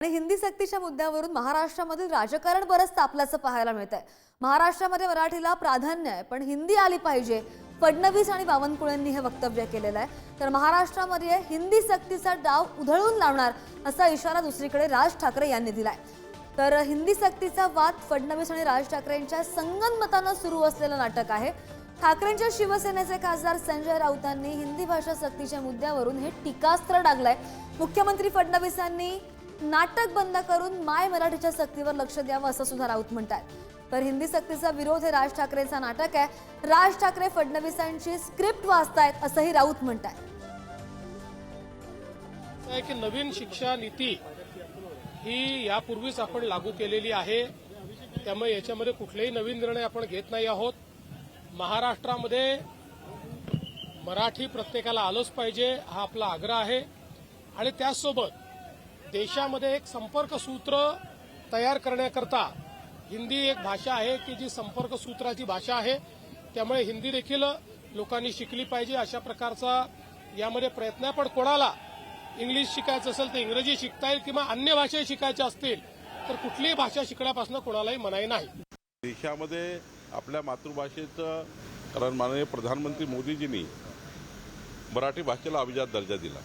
आणि हिंदी सक्तीच्या मुद्द्यावरून महाराष्ट्रामधील राजकारण बरंच तापल्याचं पाहायला मिळतंय। महाराष्ट्रामध्ये मराठीला प्राधान्य आहे, पण हिंदी आली पाहिजे। फडणवीस आणि बावनकुळेंनी हे वक्तव्य केलेलं आहे। तर महाराष्ट्रामध्ये हिंदी सक्तीचा डाव उधळून लावणार असा इशारा दुसरीकडे राज ठाकरे यांनी दिलाय। तर हिंदी सक्तीचा वाद फडणवीस आणि राज ठाकरेंच्या संगनमतानं सुरू असलेलं नाटक आहे। ठाकरेंच्या शिवसेनेचे खासदार संजय राऊतांनी हिंदी भाषा सक्तीच्या मुद्द्यावरून हे टीकास्त्र डागलंय। मुख्यमंत्री फडणवीसांनी नाटक बंद करून माय मराठीच्या सक्तीवर लक्ष द्यावं असं सुद्धा राऊत म्हणतात। तर हिंदी सक्तीचा विरोध हे राज ठाकरेंचा नाटक आहे। राज ठाकरे फडणवीसांची स्क्रिप्ट वाचतायत असंही राऊत म्हणतात। की नवीन शिक्षा नीती ही यापूर्वीच आपण लागू केलेली आहे, त्यामुळे याच्यामध्ये कुठलेही नवीन निर्णय आपण घेत नाही आहोत। महाराष्ट्रामध्ये मराठी प्रत्येकाला आलंच पाहिजे हा आपला आग्रह आहे आणि त्याचसोबत देशामध्ये एक संपर्क सूत्र तयार करण्याकरता हिंदी एक भाषा आहे की जी संपर्क सूत्राची भाषा आहे, त्यामुळे हिंदी देखील लोकांनी शिकली पाहिजे अशा प्रकारचा यामध्ये प्रयत्न आहे। पण कोणाला इंग्लिश शिकायचं असेल तर इंग्रजी शिकता येईल किंवा अन्य भाषा शिकायच्या असतील तर कुठलीही भाषा शिकण्यापासून कोणालाही मनाई नाही। देशामध्ये आपल्या मातृभाषेचं कारण माननीय प्रधानमंत्री मोदीजींनी मराठी भाषेला अभिजात दर्जा दिला।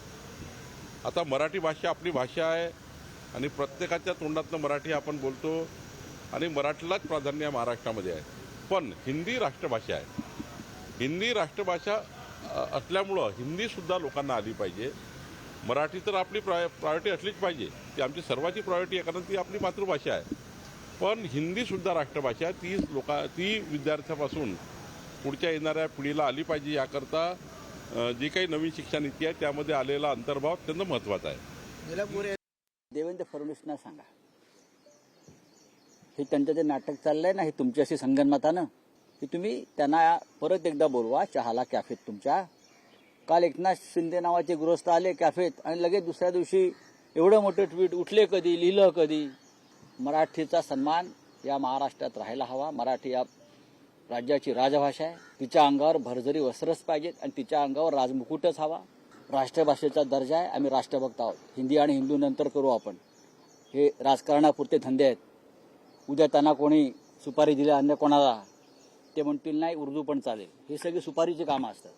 आता मराठी भाषा आपली भाषा आहे आणि प्रत्येकाच्या तोंडातनं मराठी आपण बोलतो आणि मराठीलाच प्राधान्य महाराष्ट्रामध्ये आहे। पण हिंदी राष्ट्रभाषा आहे। हिंदी राष्ट्रभाषा असल्यामुळं हिंदीसुद्धा लोकांना आली पाहिजे। मराठी तर आपली प्रायोरिटी असलीच पाहिजे, ती आमची सर्वांची प्रायोरिटी आहे कारण ती आपली मातृभाषा आहे। पण हिंदीसुद्धा राष्ट्रभाषा ती विद्यार्थ्यापासून पुढच्या येणाऱ्या पिढीला आली पाहिजे। याकरता जी काही नवीन शिक्षा नीती आहे त्यामध्ये आलेला अंतर्भाव अत्यंत महत्त्वाचा आहे। देवेंद्र फडणवीसांना सांगा, हे त्यांचं जे नाटक चाललंय ना, हे तुमच्याशी संगनमतानं की तुम्ही त्यांना परत एकदा बोलवा चहाला कॅफेत तुमच्या। काल एकनाथ शिंदे नावाचे गृहस्थ आले कॅफेत आणि लगेच दुसऱ्या दिवशी एवढं मोठं ट्विट उठले कधी, लिहिलं कधी। मराठीचा सन्मान या महाराष्ट्रात राहायला हवा। मराठी या राज्याची राजभाषा आहे, तिच्या अंगावर भरजरी वस्त्रच पाहिजेत आणि तिच्या अंगावर राजमुकुटच हवा। राष्ट्रभाषेचा दर्जा आहे, आम्ही राष्ट्रभक्त आहोत। हिंदी आणि हिंदू नंतर करू आपण, हे राजकारणापुरते धंदे आहेत। उद्या त्यांना कोणी सुपारी दिली अन्य कोणाला, ते म्हणतील नाही उर्दू पण चालेल, हे सगळी सुपारीची कामं असतात।